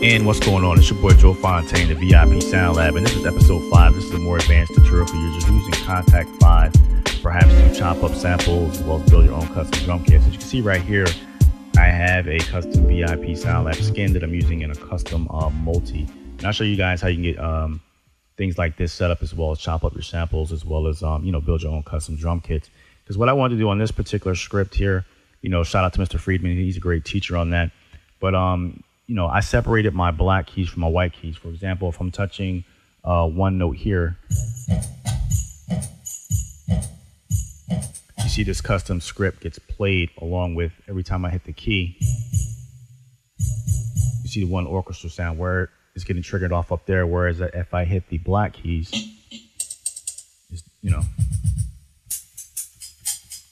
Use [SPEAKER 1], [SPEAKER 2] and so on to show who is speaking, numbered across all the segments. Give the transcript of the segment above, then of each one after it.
[SPEAKER 1] And what's going on? It's your boy Joe Fontaine, the VIP Soundlab, and this is episode 5. This is a more advanced tutorial for users using Kontakt 5, perhaps to chop up samples as well as build your own custom drum kits. As you can see right here, I have a custom VIP Soundlab skin that I'm using in a custom multi. And I'll show you guys how you can get things like this set up, as well as chop up your samples, as well as build your own custom drum kits. Because what I wanted to do on this particular script here, shout out to Mr. Friedman, he's a great teacher on that. But I separated my black keys from my white keys. For example, if I'm touching one note here, you see this custom script gets played along with every time I hit the key. You see the one orchestral sound where it's getting triggered off up there, whereas if I hit the black keys,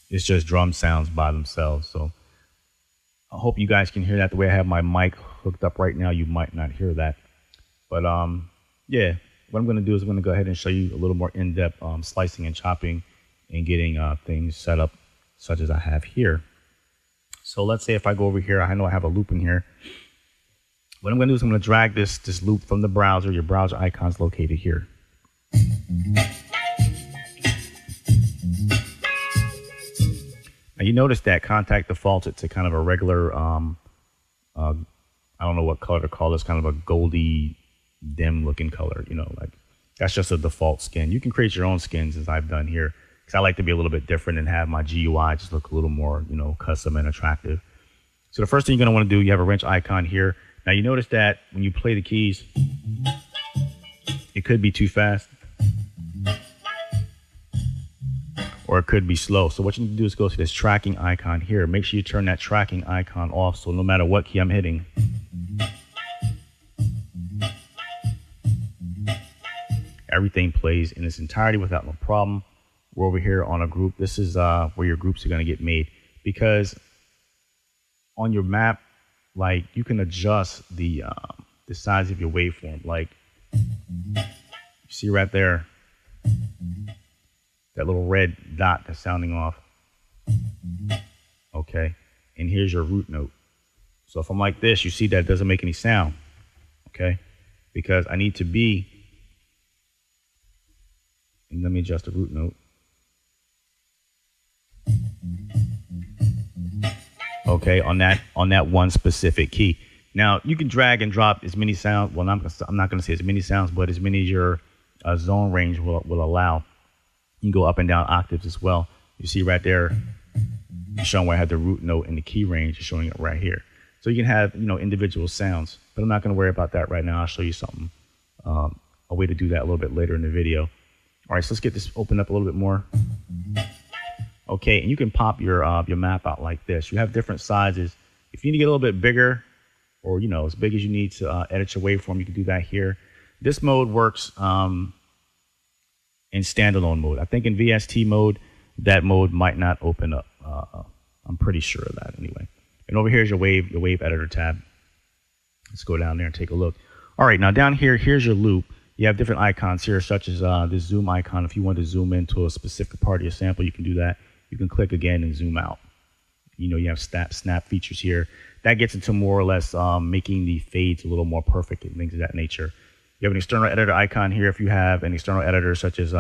[SPEAKER 1] it's just drum sounds by themselves. So I hope you guys can hear that. The way I have my mic hooked up right now, you might not hear that. But yeah, what I'm going to do is I'm going to go ahead and show you a little more in-depth slicing and chopping and getting things set up such as I have here. So let's say if I go over here, I know I have a loop in here. What I'm going to do is I'm going to drag this loop from the browser. Your browser icon's located here. Now you notice that Kontakt defaults it to kind of a regular, I don't know what color to call this, kind of a goldy, dim looking color, like that's just a default skin. You can create your own skins, as I've done here, because I like to be a little bit different and have my GUI just look a little more, custom and attractive. So the first thing you're going to want to do, you have a wrench icon here. Now you notice that when you play the keys, it could be too fast, or it could be slow. So what you need to do is go to this tracking icon here. Make sure you turn that tracking icon off, so no matter what key I'm hitting, everything plays in its entirety without no problem. We're over here on a group. This is where your groups are going to get made, because on your map, like, you can adjust the size of your waveform. Like, you see right there, that little red dot that's sounding off. Okay, and here's your root note. So if I'm like this, you see that it doesn't make any sound. Okay, because I need to be, and let me adjust the root note. Okay, on that one specific key. Now you can drag and drop as many sounds. Well, I'm not going to say as many sounds, but as many as your zone range will allow. You can go up and down octaves as well. You see right there, showing where I have the root note and the key range is showing it right here. So you can have individual sounds, but I'm not going to worry about that right now. I'll show you something, a way to do that a little bit later in the video. All right, so let's get this opened up a little bit more. Okay, and you can pop your map out like this. You have different sizes. If you need to get a little bit bigger, or as big as you need to edit your waveform, you can do that here. This mode works in standalone mode. I think in VST mode, that mode might not open up. I'm pretty sure of that anyway. And over here is your wave editor tab. Let's go down there and take a look. All right, now down here, here's your loop. You have different icons here, such as this zoom icon. If you want to zoom into a specific part of your sample, you can do that. You can click again and zoom out. You have snap features here. That gets into more or less making the fades a little more perfect and things of that nature. You have an external editor icon here if you have an external editor such as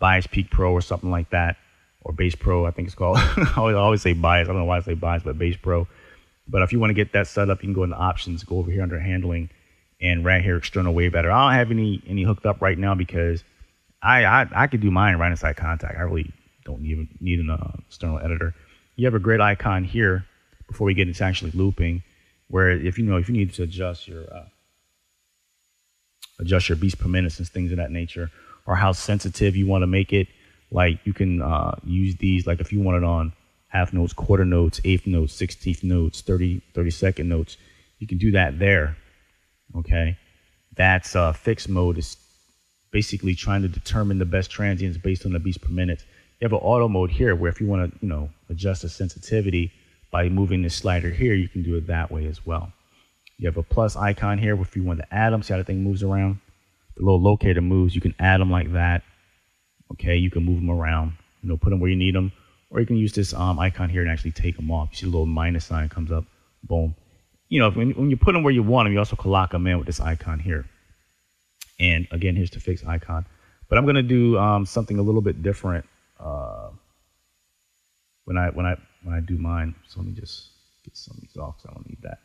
[SPEAKER 1] Bias Peak Pro or something like that, or Bass Pro, I think it's called. I always say Bias. I don't know why I say Bias, but Bass Pro. But if you want to get that set up, you can go into Options, go over here under Handling, and right here, External Wave Editor. I don't have any hooked up right now because I could do mine right inside Kontakt. I really don't even need an external editor. You have a grid icon here before we get into actually looping, where if you need to adjust your beats per minute and things of that nature, or how sensitive you want to make it. Like, you can use these, like if you want it on half notes, quarter notes, eighth notes, 16th notes, 32nd notes, you can do that there. Okay, that's fixed mode. Is basically trying to determine the best transients based on the beats per minute. You have an auto mode here where if you want to adjust the sensitivity by moving this slider here, you can do it that way as well. You have a plus icon here if you want to add them. See how the thing moves around? The little locator moves. You can add them like that. Okay, you can move them around. Put them where you need them, or you can use this icon here and actually take them off. You see the little minus sign comes up. Boom. you know, when you put them where you want them, you also can lock them in with this icon here. And again, here's the fixed icon. But I'm going to do something a little bit different when I do mine. So let me just get some of these off because I don't need that.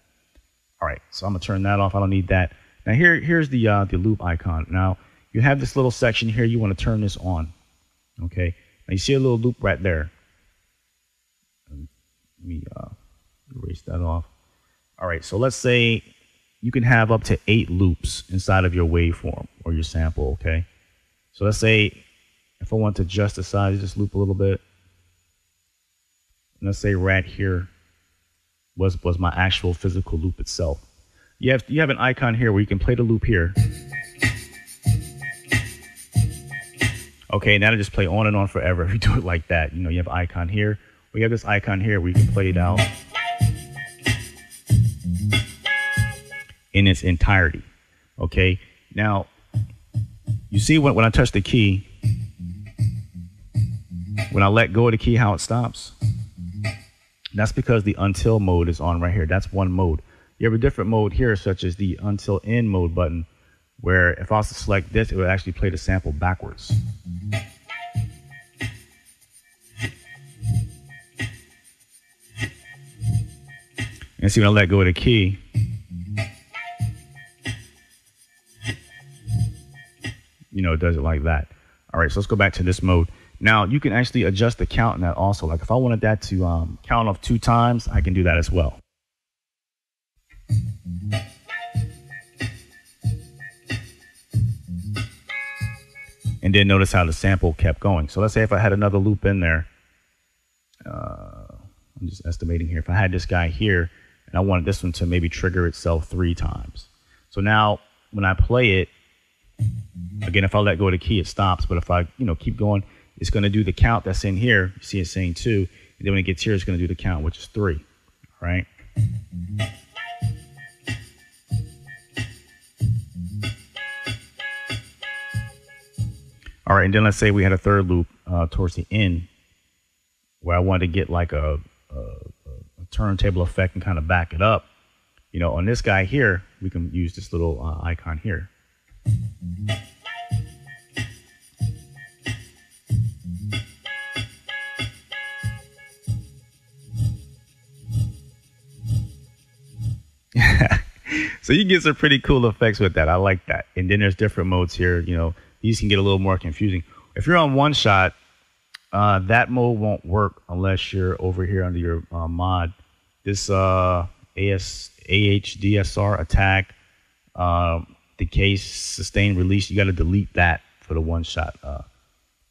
[SPEAKER 1] All right, so I'm going to turn that off. I don't need that. Now here's the loop icon. Now you have this little section here. You want to turn this on. Okay. Now you see a little loop right there. Let me erase that off. All right, so let's say you can have up to 8 loops inside of your waveform or your sample, okay? So let's say if I want to adjust the size of this loop a little bit, and let's say right here was my actual physical loop itself. You have an icon here where you can play the loop here. Okay, now to just play on and on forever if you do it like that. You know, you have an icon here. We have this icon here where you can play it out in its entirety. Okay, now you see when I touch the key, when I let go of the key, how it stops. That's because the until mode is on right here. That's one mode. You have a different mode here, such as the until end mode button, where if I was to select this, it would actually play the sample backwards. And see, when I let go of the key, you know, it does it like that. All right, so let's go back to this mode. Now, you can actually adjust the count in that also. Like if I wanted that to count off 2 times, I can do that as well. And then notice how the sample kept going. So let's say if I had another loop in there, I'm just estimating here. If I had this guy here, and I wanted this one to maybe trigger itself 3 times. So now when I play it, again, if I let go of the key, it stops. But if I, you know, keep going, it's going to do the count that's in here. You see it saying 2. And then when it gets here, it's going to do the count, which is 3. All right. All right. And then let's say we had a third loop towards the end where I wanted to get like a turntable effect and kind of back it up. You know, on this guy here, we can use this little icon here. So you can get some pretty cool effects with that. I like that. And then there's different modes here. You know, these can get a little more confusing. If you're on one shot, that mode won't work unless you're over here under your mod. This AHDSR attack, decay, sustain, release, you got to delete that for the one shot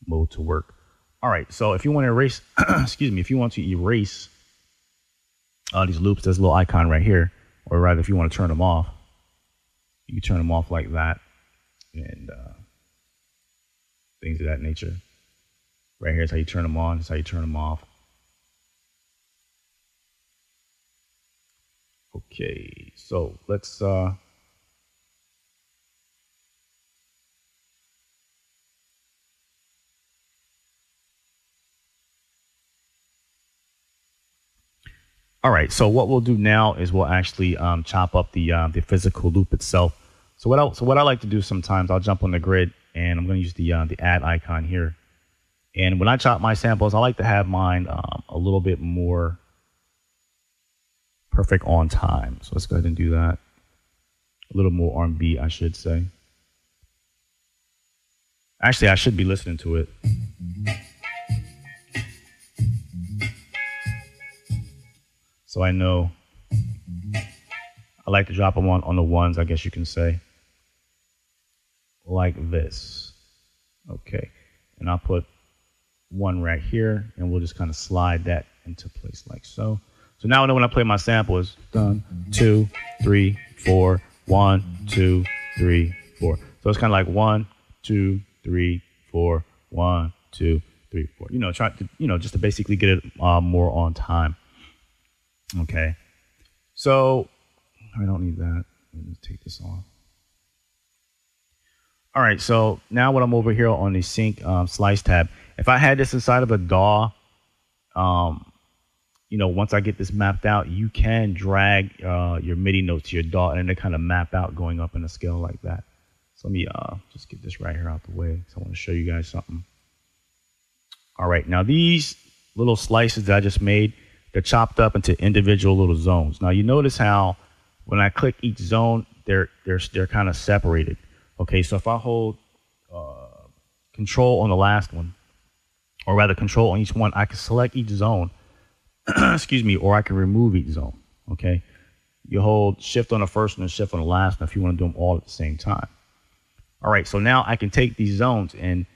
[SPEAKER 1] mode to work. All right, so if you want to erase, excuse me, if you want to erase these loops, there's a little icon right here, or rather, if you want to turn them off, you can turn them off like that, and things of that nature. Right here is how you turn them on. This is how you turn them off. Okay, so let's all right, so what we'll do now is we'll actually chop up the physical loop itself. So what I like to do sometimes, I'll jump on the grid and I'm going to use the add icon here. And when I chop my samples, I like to have mine a little bit more perfect on time. So let's go ahead and do that. A little more on beat, I should say. Actually, I should be listening to it. So I know. I like to drop them on the ones, I guess you can say. Like this. Okay. And I'll put one right here, and we'll just kind of slide that into place like so. So now I know when I play my sample is 1, 2, 3, 4, 1, 2, 3, 4. So it's kind of like 1, 2, 3, 4, 1, 2, 3, 4. You know, try to, you know, just to basically get it more on time. Okay. So I don't need that. Let me take this off. All right, so now when I'm over here on the sync slice tab, if I had this inside of a DAW, once I get this mapped out, you can drag your MIDI notes to your DAW, and then they kind of map out going up in a scale like that. So let me just get this right here out the way. So I want to show you guys something. All right, now these little slices that I just made, they're chopped up into individual little zones. Now you notice how when I click each zone, they're kind of separated. Okay, so if I hold Control on the last one, or rather Control on each one, I can select each zone. Excuse me, or I can remove each zone. Okay, you hold Shift on the first one and Shift on the last one if you want to do them all at the same time. All right, so now I can take these zones, and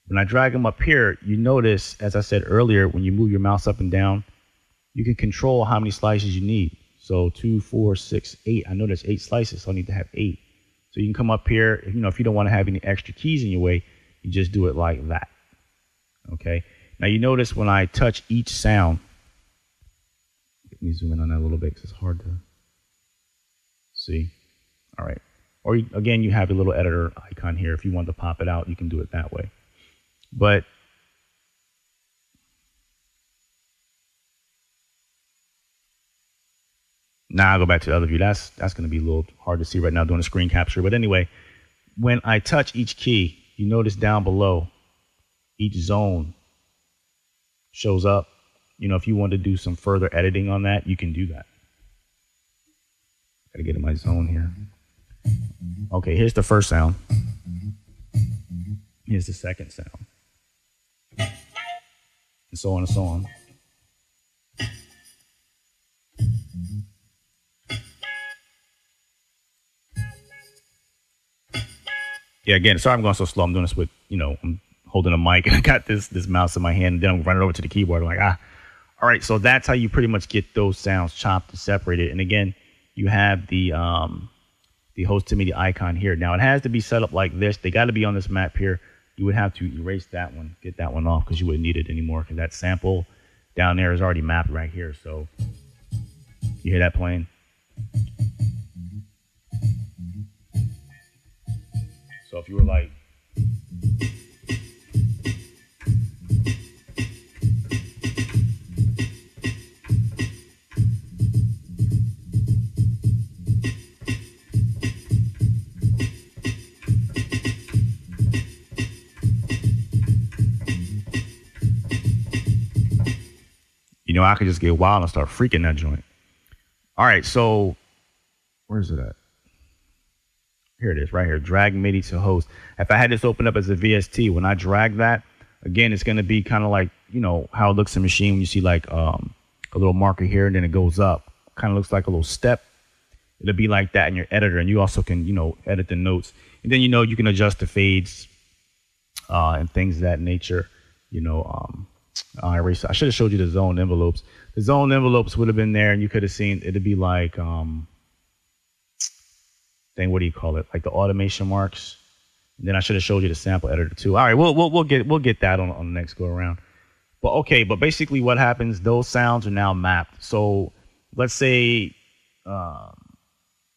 [SPEAKER 1] when I drag them up here, you notice, as I said earlier, when you move your mouse up and down, you can control how many slices you need. So 2, 4, 6, 8. I know there's 8 slices, so I need to have 8. So you can come up here, if you don't want to have any extra keys in your way, you just do it like that. Okay. Now you notice when I touch each sound, let me zoom in on that a little bit because it's hard to see. All right. Or again, you have a little editor icon here. If you want to pop it out, you can do it that way. But now I'll go back to the other view. That's going to be a little hard to see right now doing a screen capture. But anyway, when I touch each key, you notice down below, each zone shows up. If you want to do some further editing on that, you can do that. Got to get in my zone here. Okay, here's the first sound. Here's the second sound. And so on and so on. Yeah, again, sorry I'm going so slow. I'm doing this with, I'm holding a mic and I got this mouse in my hand, and then I'm running over to the keyboard. I'm like, all right, so that's how you pretty much get those sounds chopped and separated. And again, you have the host to MIDI icon here. Now it has to be set up like this. They got to be on this map here. You would have to erase that one, get that one off, because you wouldn't need it anymore, because that sample down there is already mapped right here. So you hear that playing? So if you were like, I could just get wild and start freaking that joint. All right, so where's it at? Here it is, right here. Drag MIDI to host. If I had this open up as a VST, when I drag that, again, it's going to be kind of like, how it looks in Machine when you see like a little marker here and then it goes up. Kind of looks like a little step. It'll be like that in your editor, and you also can, edit the notes. And then, you can adjust the fades and things of that nature. I should have showed you the zone envelopes. The zone envelopes would have been there, and you could have seen it'd be like what do you call it? Like the automation marks. And then I should have showed you the sample editor too. All right, we'll get that on the next go around. But basically what happens? Those sounds are now mapped. So let's say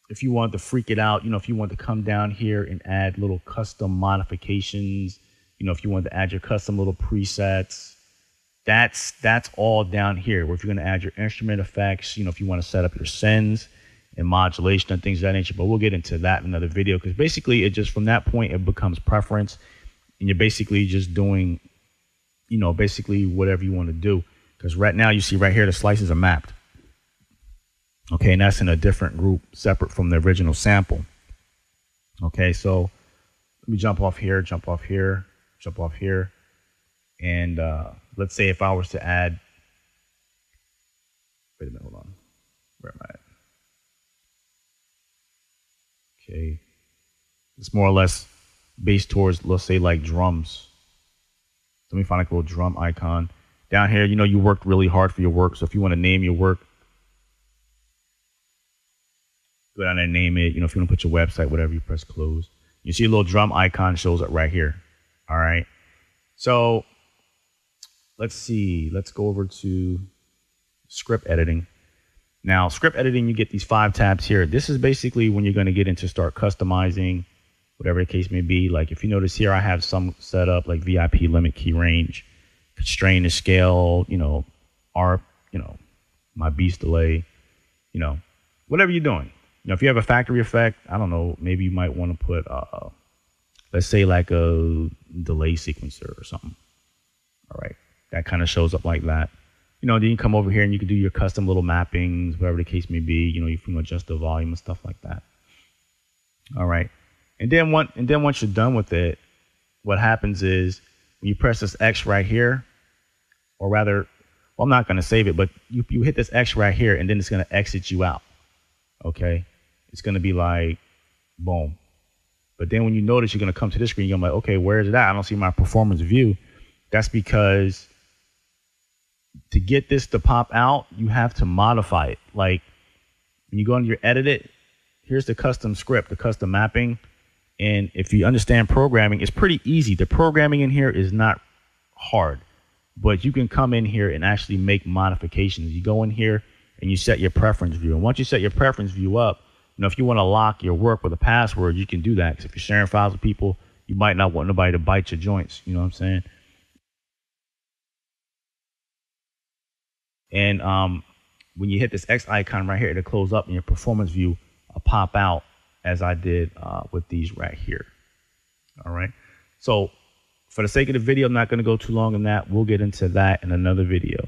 [SPEAKER 1] if you want to freak it out, if you want to come down here and add little custom modifications, if you want to add your custom little presets. That's all down here. Where if you're going to add your instrument effects, if you want to set up your sends and modulation and things of that nature. But we'll get into that in another video, because basically it just, from that point, it becomes preference, and you're basically just doing, basically whatever you want to do. Because right now you see right here the slices are mapped. Okay, and that's in a different group separate from the original sample. Okay, so let me jump off here, and let's say if I was to add, wait a minute, hold on, where am I at? Okay, it's more or less based towards, let's say, like drums. Let me find like a little drum icon. Down here, you worked really hard for your work, so if you want to name your work, go down there and name it. If you want to put your website, whatever, you press close. You see a little drum icon shows up right here. All right, so let's see. Let's go over to script editing. Now, script editing, you get these 5 tabs here. This is basically when you're going to get into start customizing, whatever the case may be. Like if you notice here, I have some set up like VIP limit key range, constrain the scale, ARP, my beast delay, whatever you're doing. If you have a factory effect, I don't know, maybe you might want to put, let's say like a delay sequencer or something. All right, that kind of shows up like that. Then you come over here and you can do your custom little mappings, whatever the case may be. You can adjust the volume and stuff like that. All right, and then once you're done with it, what happens is when you press this X right here, or rather, well, I'm not going to save it, but you hit this X right here, and then it's going to exit you out. Okay, it's going to be like, boom. But then when you notice, you're going to come to this screen, you're like, okay, where is it at? I don't see my performance view. That's because to get this to pop out, you have to modify it. Like when you go into your edit it, here's the custom script, the custom mapping. And if you understand programming, it's pretty easy. The programming in here is not hard, but you can come in here and actually make modifications. You go in here and you set your preference view. And once you set your preference view up, if you want to lock your work with a password, you can do that. Because if you're sharing files with people, you might not want nobody to bite your joints. You know what I'm saying? And when you hit this X icon right here, it'll close up and your performance view will pop out as I did with these right here. All right. So for the sake of the video, I'm not going to go too long on that. We'll get into that in another video.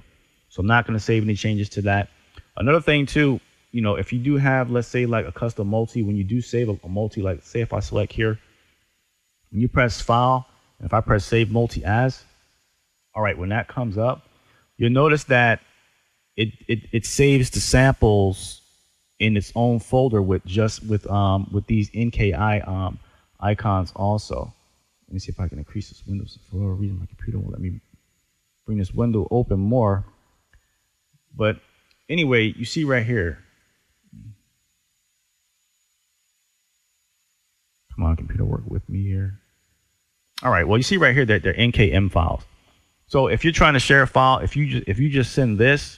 [SPEAKER 1] So I'm not going to save any changes to that. Another thing too, if you do have, let's say like a custom multi, when you do save a multi, like say if I select here, when you press file, and if I press save multi as, all right, when that comes up, you'll notice that it saves the samples in its own folder with these NKI icons also. Let me see if I can increase this window. For whatever reason, my computer won't let me bring this window open more. But anyway, you see right here. Come on, computer, work with me here. All right. Well, you see right here that they're NKM files. So if you're trying to share a file, if you just send this,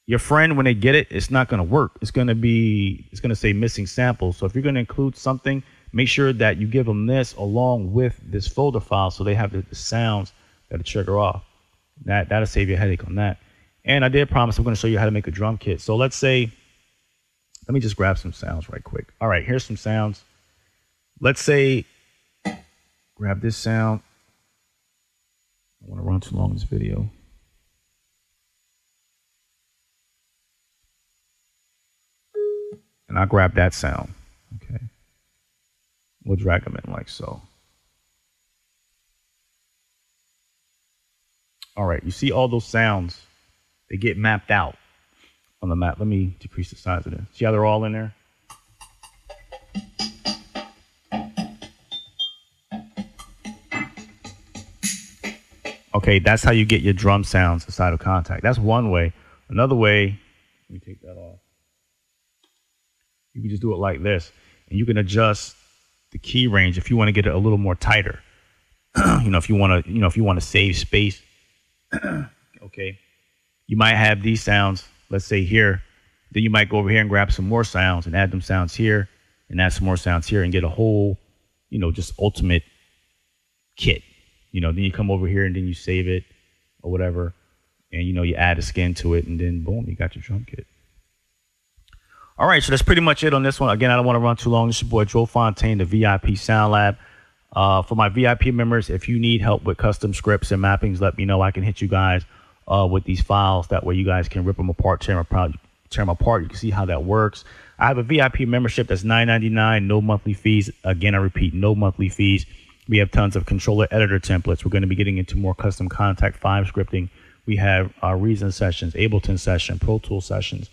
[SPEAKER 1] your friend, when they get it, it's not going to work. It's going to say missing samples. So if you're going to include something, make sure that you give them this along with this folder file so they have the sounds that'll trigger off. That'll save you a headache on that. And I did promise I'm going to show you how to make a drum kit. So let's say, let me just grab some sounds right quick. All right, here's some sounds. Let's say, grab this sound. I don't want to run too long in this video. And I'll grab that sound. Okay. We'll drag them in like so. All right, you see all those sounds, they get mapped out on the map. Let me decrease the size of this. See how they're all in there? Okay, that's how you get your drum sounds inside of Kontakt. That's one way. Another way, let me take that off. You can just do it like this, and you can adjust the key range if you want to get it a little more tighter. If you want to save space. Okay, you might have these sounds, let's say here, then you might go over here and grab some more sounds and add them sounds here and add some more sounds here and get a whole, just ultimate kit. Then you come over here and then you save it or whatever, and you add a skin to it, and then boom, you got your drum kit. All right, so that's pretty much it on this one. Again, I don't want to run too long. This is your boy Joe Fontaine, the VIP Soundlab. For my VIP members, if you need help with custom scripts and mappings, let me know. I can hit you guys with these files. That way you guys can rip them apart, tear them apart. You can see how that works. I have a VIP membership that's $9.99, no monthly fees. Again, I repeat, no monthly fees. We have tons of controller editor templates. We're going to be getting into more custom Kontakt 5 scripting. We have our Reason sessions, Ableton session, Pro Tool sessions,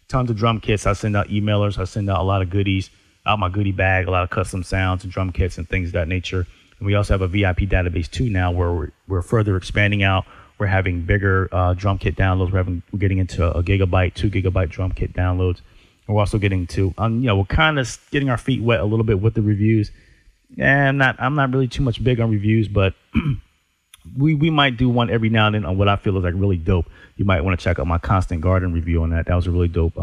[SPEAKER 1] tons of drum kits. I send out emailers. I send out a lot of goodies out my goodie bag, a lot of custom sounds and drum kits and things of that nature. And we also have a VIP database too now, where we're further expanding out. We're having bigger drum kit downloads. We're getting into a gigabyte, 2 gigabyte drum kit downloads. And we're also getting to, we're kind of getting our feet wet a little bit with the reviews. And I'm not really too much big on reviews, but we might do one every now and then on what I feel is like really dope. You might want to check out my Constant Garden review on that. That was a really dope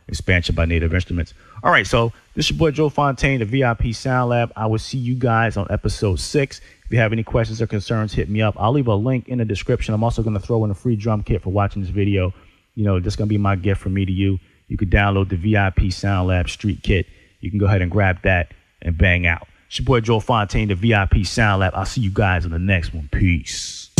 [SPEAKER 1] expansion by Native Instruments. All right, so this is your boy Joe Fontaine, the VIP Soundlab. I will see you guys on episode 6. If you have any questions or concerns, hit me up. I'll leave a link in the description. I'm also going to throw in a free drum kit for watching this video. you know, this is going to be my gift from me to you. You could download the VIP Soundlab Street Kit. You can go ahead and grab that and bang out. It's your boy Joe Fontaine, the VIP Soundlab. I'll see you guys in the next one. Peace.